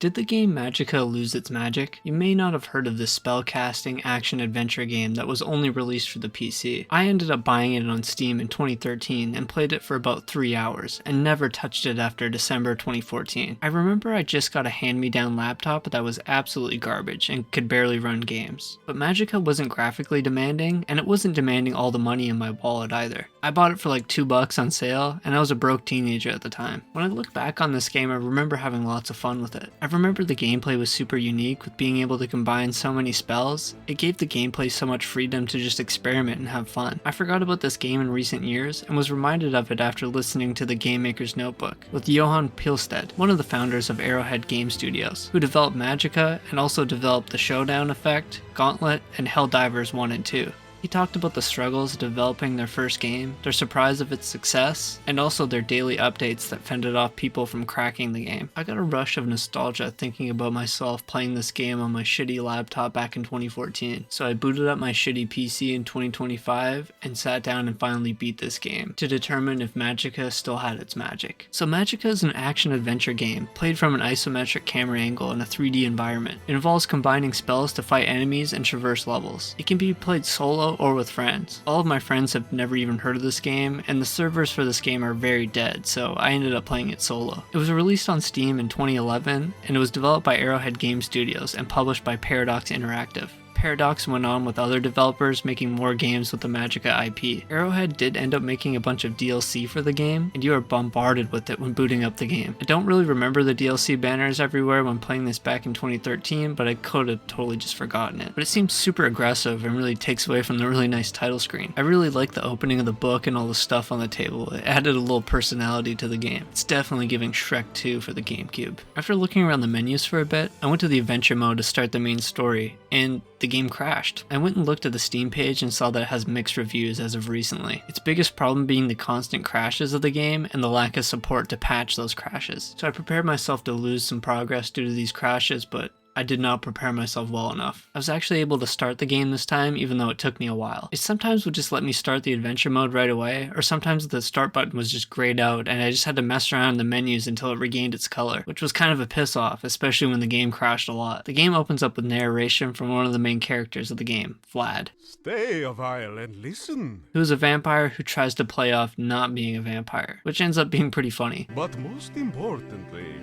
Did the game Magicka lose its magic? You may not have heard of this spellcasting action-adventure game that was only released for the PC. I ended up buying it on Steam in 2013 and played it for about 3 hours, and never touched it after December 2014. I remember I just got a hand-me-down laptop that was absolutely garbage and could barely run games. But Magicka wasn't graphically demanding, and it wasn't demanding all the money in my wallet either. I bought it for like $2 on sale, and I was a broke teenager at the time. When I look back on this game, I remember having lots of fun with it. I remember the gameplay was super unique with being able to combine so many spells. It gave the gameplay so much freedom to just experiment and have fun. I forgot about this game in recent years and was reminded of it after listening to the Game Maker's Notebook with Johan Pilstead, one of the founders of Arrowhead Game Studios, who developed Magicka and also developed the Showdown Effect, Gauntlet, and Helldivers 1 and 2. He talked about the struggles of developing their first game, their surprise of its success, and also their daily updates that fended off people from cracking the game. I got a rush of nostalgia thinking about myself playing this game on my shitty laptop back in 2014, so I booted up my shitty PC in 2025 and sat down and finally beat this game to determine if Magicka still had its magic. So Magicka is an action-adventure game played from an isometric camera angle in a 3D environment. It involves combining spells to fight enemies and traverse levels. It can be played solo or with friends. All of my friends have never even heard of this game, and the servers for this game are very dead, so I ended up playing it solo. It was released on Steam in 2011, and it was developed by Arrowhead Game Studios and published by Paradox Interactive. Paradox went on with other developers making more games with the Magicka IP. Arrowhead did end up making a bunch of DLC for the game, and you are bombarded with it when booting up the game. I don't really remember the DLC banners everywhere when playing this back in 2013, but I could have totally just forgotten it. But it seems super aggressive and really takes away from the really nice title screen. I really like the opening of the book and all the stuff on the table. It added a little personality to the game. It's definitely giving Shrek 2 for the GameCube. After looking around the menus for a bit, I went to the adventure mode to start the main story, and the game crashed. I went and looked at the Steam page and saw that it has mixed reviews as of recently. Its biggest problem being the constant crashes of the game and the lack of support to patch those crashes. So I prepared myself to lose some progress due to these crashes, but I did not prepare myself well enough. I was actually able to start the game this time, even though it took me a while. It sometimes would just let me start the adventure mode right away, or sometimes the start button was just grayed out and I just had to mess around in the menus until it regained its color, which was kind of a piss off, especially when the game crashed a lot. The game opens up with narration from one of the main characters of the game, Vlad. Stay a while and listen. Who's a vampire who tries to play off not being a vampire, which ends up being pretty funny. But most importantly,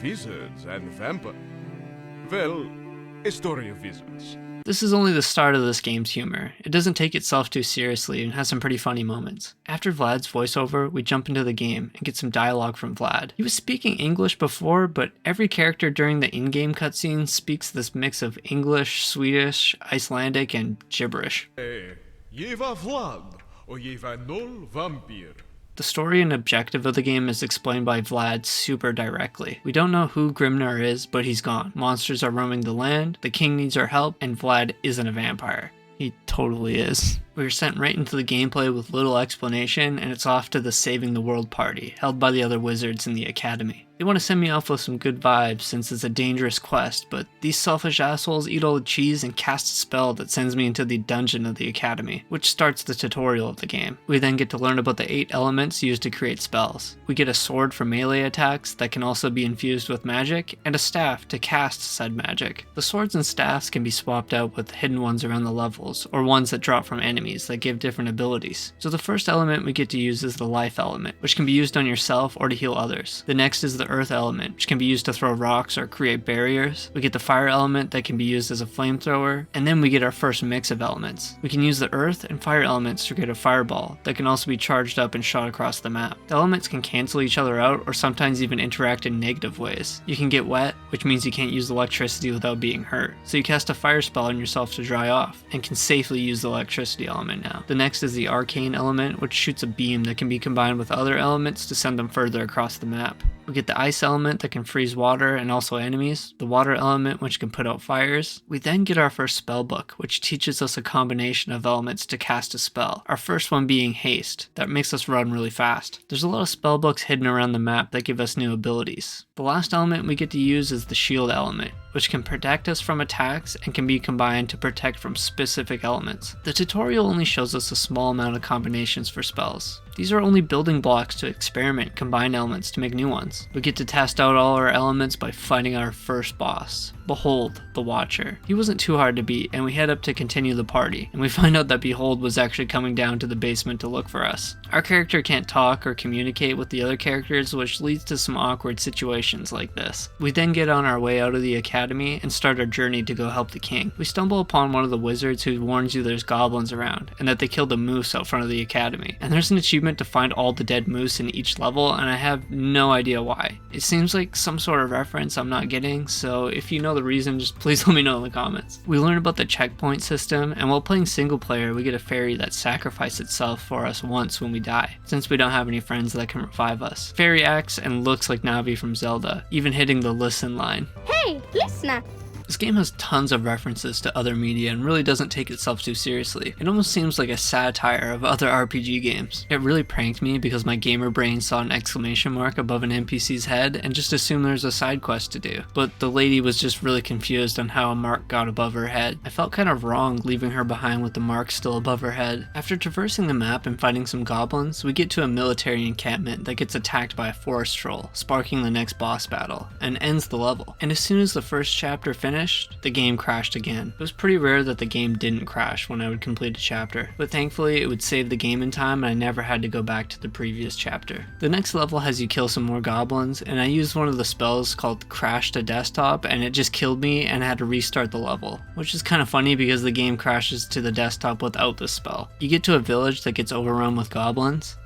wizards and vampires. Well, a story of wizards. This is only the start of this game's humor. It doesn't take itself too seriously and has some pretty funny moments. After Vlad's voiceover, we jump into the game and get some dialogue from Vlad. He was speaking English before, but every character during the in-game cutscene speaks this mix of English, Swedish, Icelandic, and gibberish. Jeva Vlad, or Jeva Nol Vampir. The story and objective of the game is explained by Vlad super directly. We don't know who Grimnar is, but he's gone. Monsters are roaming the land, the king needs our help, and Vlad isn't a vampire. He totally is. We are sent right into the gameplay with little explanation, and it's off to the Saving the World party, held by the other wizards in the academy. They want to send me off with some good vibes since it's a dangerous quest, but these selfish assholes eat all the cheese and cast a spell that sends me into the dungeon of the academy, which starts the tutorial of the game. We then get to learn about the 8 elements used to create spells. We get a sword for melee attacks that can also be infused with magic, and a staff to cast said magic. The swords and staffs can be swapped out with hidden ones around the levels, or ones that drop from enemies that give different abilities. So the first element we get to use is the life element, which can be used on yourself or to heal others. The next is the earth element, which can be used to throw rocks or create barriers. We get the fire element that can be used as a flamethrower, and then we get our first mix of elements. We can use the earth and fire elements to create a fireball that can also be charged up and shot across the map. The elements can cancel each other out or sometimes even interact in negative ways. You can get wet, which means you can't use electricity without being hurt. So you cast a fire spell on yourself to dry off, and can safely use the electricity element now. The next is the arcane element, which shoots a beam that can be combined with other elements to send them further across the map. We get the ice element that can freeze water and also enemies, the water element which can put out fires. We then get our first spell book, which teaches us a combination of elements to cast a spell, our first one being haste, that makes us run really fast. There's a lot of spell books hidden around the map that give us new abilities. The last element we get to use is the shield element, which can protect us from attacks and can be combined to protect from specific elements. The tutorial only shows us a small amount of combinations for spells. These are only building blocks to experiment combined elements to make new ones. We get to test out all our elements by fighting our first boss, Behold, the Watcher. He wasn't too hard to beat, and we head up to continue the party, and we find out that Behold was actually coming down to the basement to look for us. Our character can't talk or communicate with the other characters, which leads to some awkward situations like this. We then get on our way out of the academy and start our journey to go help the king. We stumble upon one of the wizards who warns you there's goblins around, and that they killed a moose out front of the academy. And there's an achievement to find all the dead moose in each level, and I have no idea why. It seems like some sort of reference I'm not getting, so if you know the reason, just please let me know in the comments. We learn about the checkpoint system, and while playing single player, we get a fairy that sacrificed itself for us once when we die, since we don't have any friends that can revive us. Fairy acts and looks like Navi from Zelda, even hitting the listen line. Hey, listener! This game has tons of references to other media and really doesn't take itself too seriously. It almost seems like a satire of other RPG games. It really pranked me because my gamer brain saw an exclamation mark above an NPC's head and just assumed there's a side quest to do. But the lady was just really confused on how a mark got above her head. I felt kind of wrong leaving her behind with the mark still above her head. After traversing the map and fighting some goblins, we get to a military encampment that gets attacked by a forest troll, sparking the next boss battle, and ends the level. And as soon as the first chapter finished, the game crashed again. It was pretty rare that the game didn't crash when I would complete a chapter, but thankfully it would save the game in time and I never had to go back to the previous chapter. The next level has you kill some more goblins, and I used one of the spells called Crash to Desktop, and it just killed me and I had to restart the level, which is kind of funny because the game crashes to the desktop without this spell. You get to a village that gets overrun with goblins.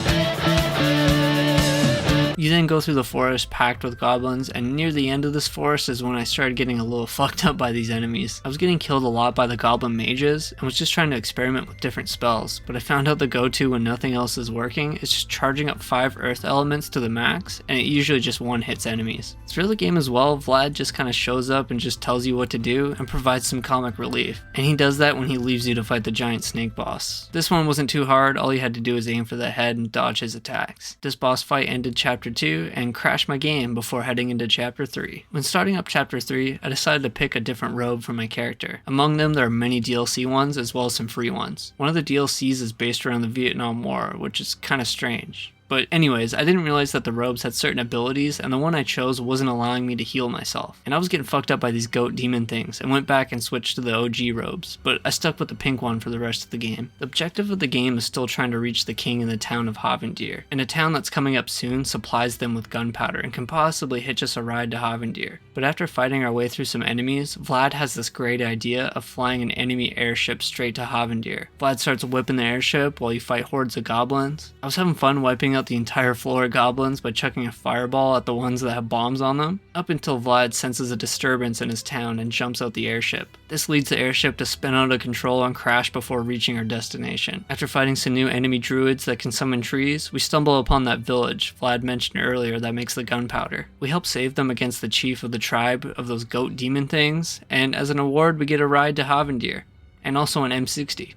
You then go through the forest packed with goblins, and near the end of this forest is when I started getting a little fucked up by these enemies. I was getting killed a lot by the goblin mages and was just trying to experiment with different spells, but I found out the go-to when nothing else is working is just charging up 5 earth elements to the max, and it usually just one hits enemies. Through the game as well, Vlad just kind of shows up and just tells you what to do and provides some comic relief, and he does that when he leaves you to fight the giant snake boss. This one wasn't too hard, all you had to do is aim for the head and dodge his attacks. This boss fight ended chapter 2 and crashed my game before heading into chapter 3. When starting up chapter 3, I decided to pick a different robe for my character. Among them, there are many DLC ones as well as some free ones. One of the DLCs is based around the Vietnam War, which is kind of strange. But anyways, I didn't realize that the robes had certain abilities, and the one I chose wasn't allowing me to heal myself. And I was getting fucked up by these goat demon things, and went back and switched to the OG robes, but I stuck with the pink one for the rest of the game. The objective of the game is still trying to reach the king in the town of Havendir, and a town that's coming up soon supplies them with gunpowder and can possibly hitch us a ride to Havendir. But after fighting our way through some enemies, Vlad has this great idea of flying an enemy airship straight to Havendir. Vlad starts whipping the airship while you fight hordes of goblins. I was having fun wiping out the entire floor of goblins by chucking a fireball at the ones that have bombs on them, up until Vlad senses a disturbance in his town and jumps out the airship. This leads the airship to spin out of control and crash before reaching our destination. After fighting some new enemy druids that can summon trees, we stumble upon that village Vlad mentioned earlier that makes the gunpowder. We help save them against the chief of the tribe of those goat demon things, and as an award we get a ride to Havendir, and also an M60.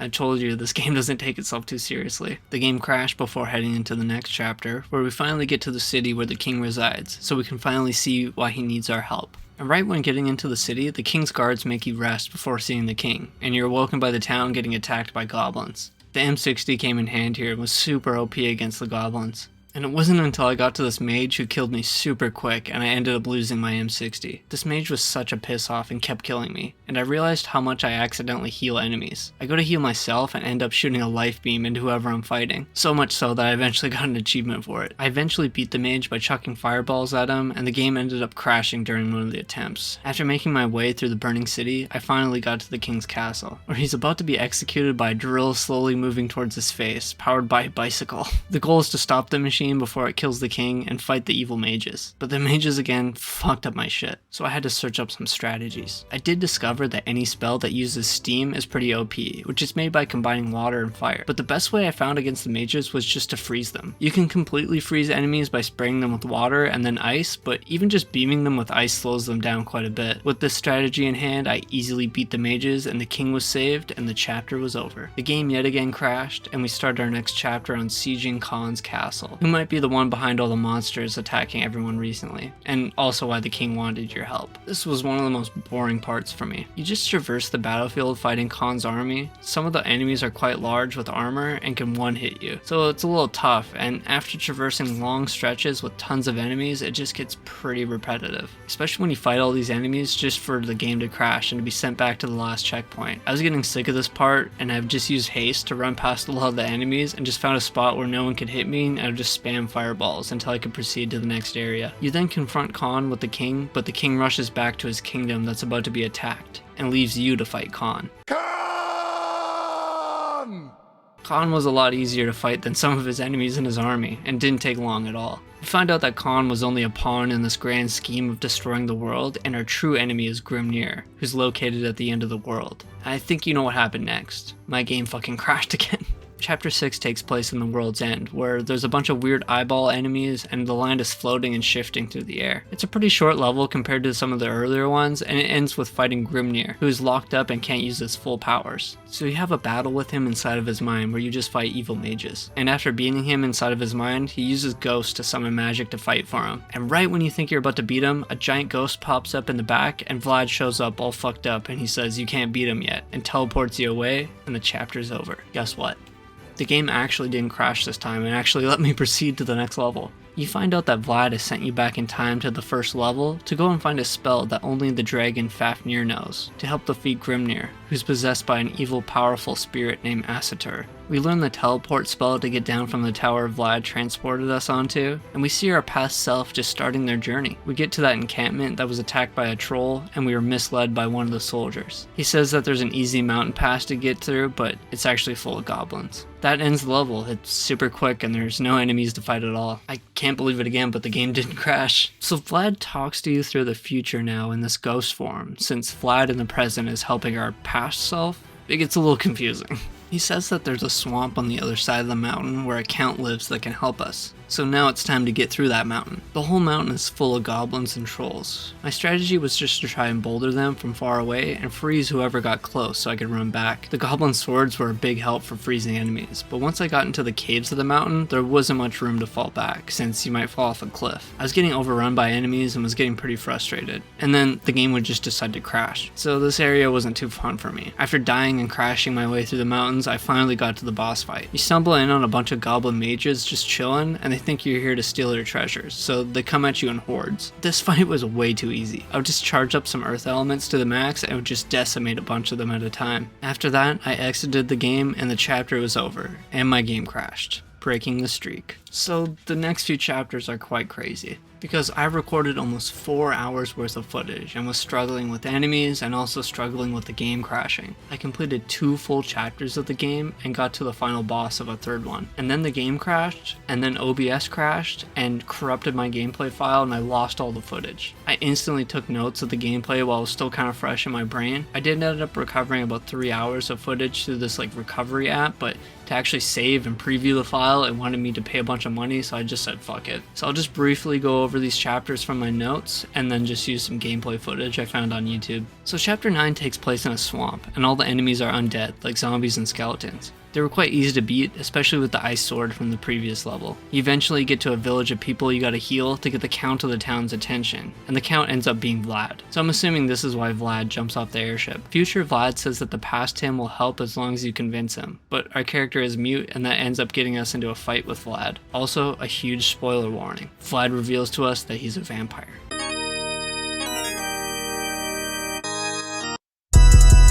I told you, this game doesn't take itself too seriously. The game crashed before heading into the next chapter, where we finally get to the city where the king resides, so we can finally see why he needs our help. And right when getting into the city, the king's guards make you rest before seeing the king, and you're awoken by the town getting attacked by goblins. The M60 came in hand here and was super OP against the goblins. And it wasn't until I got to this mage who killed me super quick and I ended up losing my M60. This mage was such a piss off and kept killing me, and I realized how much I accidentally heal enemies. I go to heal myself and end up shooting a life beam into whoever I'm fighting, so much so that I eventually got an achievement for it. I eventually beat the mage by chucking fireballs at him, and the game ended up crashing during one of the attempts. After making my way through the burning city, I finally got to the king's castle, where he's about to be executed by a drill slowly moving towards his face, powered by a bicycle. The goal is to stop the machine before it kills the king and fight the evil mages. But the mages again fucked up my shit, so I had to search up some strategies. I did discover that any spell that uses steam is pretty OP, which is made by combining water and fire. But the best way I found against the mages was just to freeze them. You can completely freeze enemies by spraying them with water and then ice, but even just beaming them with ice slows them down quite a bit. With this strategy in hand, I easily beat the mages and the king was saved and the chapter was over. The game yet again crashed and we started our next chapter on sieging Khan's castle. might be the one behind all the monsters attacking everyone recently, and also why the king wanted your help. This was one of the most boring parts for me. You just traverse the battlefield fighting Khan's army. Some of the enemies are quite large with armor and can one-hit you, so it's a little tough, and after traversing long stretches with tons of enemies, it just gets pretty repetitive. Especially when you fight all these enemies just for the game to crash and to be sent back to the last checkpoint. I was getting sick of this part, and I've just used haste to run past a lot of the enemies and just found a spot where no one could hit me, and I would just spam fireballs until I could proceed to the next area. You then confront Khan with the king, but the king rushes back to his kingdom that's about to be attacked, and leaves you to fight Khan. Khan was a lot easier to fight than some of his enemies in his army, and didn't take long at all. We find out that Khan was only a pawn in this grand scheme of destroying the world, and our true enemy is Grimnir, who's located at the end of the world. I think you know what happened next. My game fucking crashed again. Chapter 6 takes place in the world's end, where there's a bunch of weird eyeball enemies and the land is floating and shifting through the air. It's a pretty short level compared to some of the earlier ones, and it ends with fighting Grimnir, who is locked up and can't use his full powers. So you have a battle with him inside of his mind where you just fight evil mages. And after beating him inside of his mind, he uses ghosts to summon magic to fight for him. And right when you think you're about to beat him, a giant ghost pops up in the back and Vlad shows up all fucked up and he says you can't beat him yet and teleports you away and the chapter's over. Guess what? The game actually didn't crash this time and actually let me proceed to the next level. You find out that Vlad has sent you back in time to the first level to go and find a spell that only the dragon Fafnir knows, to help defeat Grimnir, who's possessed by an evil powerful spirit named Asatur. We learn the teleport spell to get down from the tower Vlad transported us onto, and we see our past self just starting their journey. We get to that encampment that was attacked by a troll, and we were misled by one of the soldiers. He says that there's an easy mountain pass to get through, but it's actually full of goblins. That ends the level. It's super quick and there's no enemies to fight at all. I can't believe it again, but the game didn't crash. So Vlad talks to you through the future now in this ghost form, since Vlad in the present is helping our past self. It gets a little confusing. He says that there's a swamp on the other side of the mountain where a count lives that can help us. So now it's time to get through that mountain. The whole mountain is full of goblins and trolls. My strategy was just to try and boulder them from far away and freeze whoever got close so I could run back. The goblin swords were a big help for freezing enemies, but once I got into the caves of the mountain, there wasn't much room to fall back, since you might fall off a cliff. I was getting overrun by enemies and was getting pretty frustrated. And then the game would just decide to crash. So this area wasn't too fun for me. After dying and crashing my way through the mountains, I finally got to the boss fight. You stumble in on a bunch of goblin mages just chilling, and they think you're here to steal their treasures, so they come at you in hordes. This fight was way too easy. I would just charge up some earth elements to the max and would just decimate a bunch of them at a time. After that, I exited the game and the chapter was over, and my game crashed, breaking the streak. So the next few chapters are quite crazy, because I recorded almost 4 hours worth of footage and was struggling with enemies and also struggling with the game crashing. I completed 2 full chapters of the game and got to the final boss of a 3rd one. And then the game crashed, and then OBS crashed and corrupted my gameplay file and I lost all the footage. I instantly took notes of the gameplay while it was still kind of fresh in my brain. I did end up recovering about 3 hours of footage through this recovery app, but to actually save and preview the file, it wanted me to pay a bunch of money, so I just said fuck it. So I'll just briefly go over these chapters from my notes and then just use some gameplay footage I found on YouTube. So chapter 9 takes place in a swamp and all the enemies are undead, like zombies and skeletons. They were quite easy to beat, especially with the ice sword from the previous level. You eventually get to a village of people you gotta heal to get the count of the town's attention, and the count ends up being Vlad. So I'm assuming this is why Vlad jumps off the airship. Future Vlad says that the past him will help as long as you convince him, but our character is mute and that ends up getting us into a fight with Vlad. Also, a huge spoiler warning. Vlad reveals to us that he's a vampire.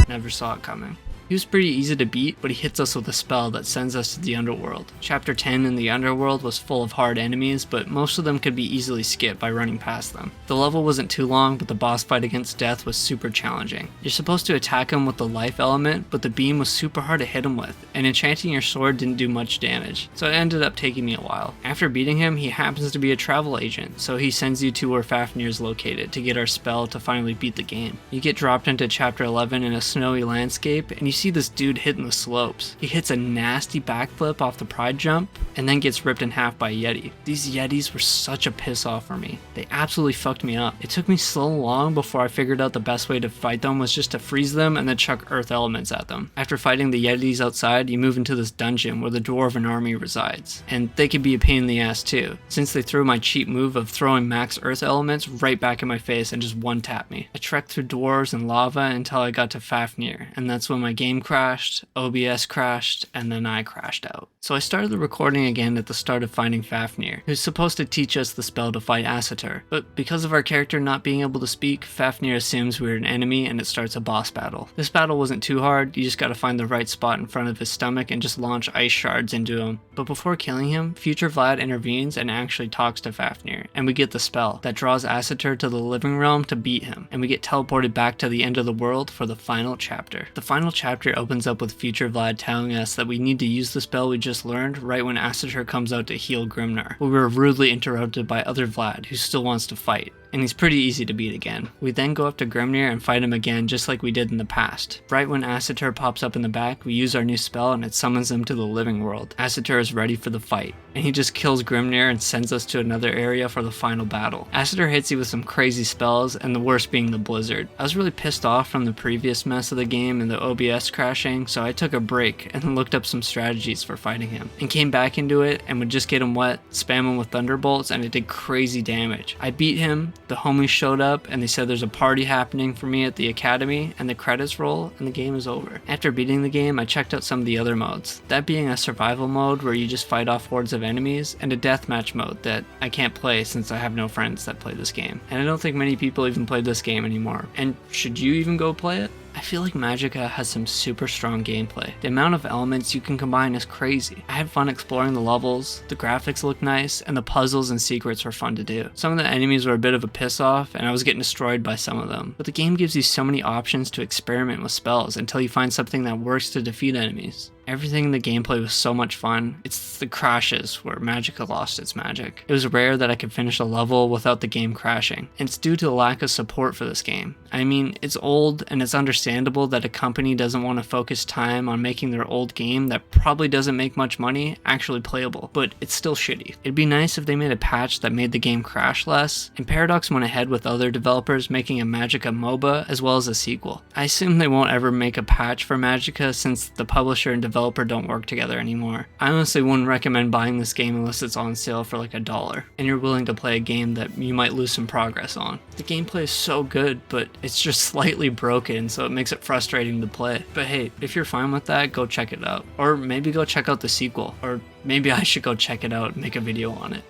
Never saw it coming. He was pretty easy to beat, but he hits us with a spell that sends us to the underworld. Chapter 10 in the underworld was full of hard enemies, but most of them could be easily skipped by running past them. The level wasn't too long, but the boss fight against Death was super challenging. You're supposed to attack him with the life element, but the beam was super hard to hit him with, and enchanting your sword didn't do much damage, so it ended up taking me a while. After beating him, he happens to be a travel agent, so he sends you to where Fafnir is located to get our spell to finally beat the game. You get dropped into chapter 11 in a snowy landscape, and you see this dude hitting the slopes. He hits a nasty backflip off the pride jump and then gets ripped in half by a Yeti. These Yetis were such a piss off for me. They absolutely fucked me up. It took me so long before I figured out the best way to fight them was just to freeze them and then chuck earth elements at them. After fighting the Yetis outside, you move into this dungeon where the dwarven army resides. And they can be a pain in the ass too, since they threw my cheap move of throwing max earth elements right back in my face and just one-tap me. I trekked through dwarves and lava until I got to Fafnir, and that's when my game crashed, OBS crashed, and then I crashed out. So I started the recording again at the start of finding Fafnir, who's supposed to teach us the spell to fight Asatur, but because of our character not being able to speak, Fafnir assumes we're an enemy and it starts a boss battle. This battle wasn't too hard, you just gotta find the right spot in front of his stomach and just launch ice shards into him. But before killing him, Future Vlad intervenes and actually talks to Fafnir, and we get the spell that draws Asatur to the living realm to beat him, and we get teleported back to the end of the world for the final chapter. The final chapter opens up with Future Vlad telling us that we need to use the spell we just learned right when Asatur comes out to heal Grimnar, but we were rudely interrupted by other Vlad who still wants to fight, and he's pretty easy to beat again. We then go up to Grimnir and fight him again just like we did in the past. Right when Asatur pops up in the back, we use our new spell and it summons him to the living world. Asatur is ready for the fight, and he just kills Grimnir and sends us to another area for the final battle. Asatur hits you with some crazy spells, and the worst being the blizzard. I was really pissed off from the previous mess of the game and the OBS crashing, so I took a break and looked up some strategies for fighting him, and came back into it and would just get him wet, spam him with thunderbolts, and it did crazy damage. I beat him, the homies showed up, and they said there's a party happening for me at the academy, and the credits roll, and the game is over. After beating the game, I checked out some of the other modes, that being a survival mode where you just fight off hordes of enemies, and a deathmatch mode that I can't play since I have no friends that play this game. And I don't think many people even play this game anymore. And should you even go play it? I feel like Magicka has some super strong gameplay. The amount of elements you can combine is crazy. I had fun exploring the levels, the graphics look nice, and the puzzles and secrets were fun to do. Some of the enemies were a bit of a piss off, and I was getting destroyed by some of them. But the game gives you so many options to experiment with spells until you find something that works to defeat enemies. Everything in the gameplay was so much fun. It's the crashes where Magicka lost its magic. It was rare that I could finish a level without the game crashing, and it's due to a lack of support for this game. I mean, it's old, and it's understandable that a company doesn't want to focus time on making their old game that probably doesn't make much money actually playable, but it's still shitty. It'd be nice if they made a patch that made the game crash less, and Paradox went ahead with other developers making a Magicka MOBA as well as a sequel. I assume they won't ever make a patch for Magicka since the publisher and developer don't work together anymore. I honestly wouldn't recommend buying this game unless it's on sale for like $1 and you're willing to play a game that you might lose some progress on. The gameplay is so good, but it's just slightly broken, so it makes it frustrating to play. But hey, if you're fine with that, go check it out. Or maybe go check out the sequel. Or maybe I should go check it out and make a video on it.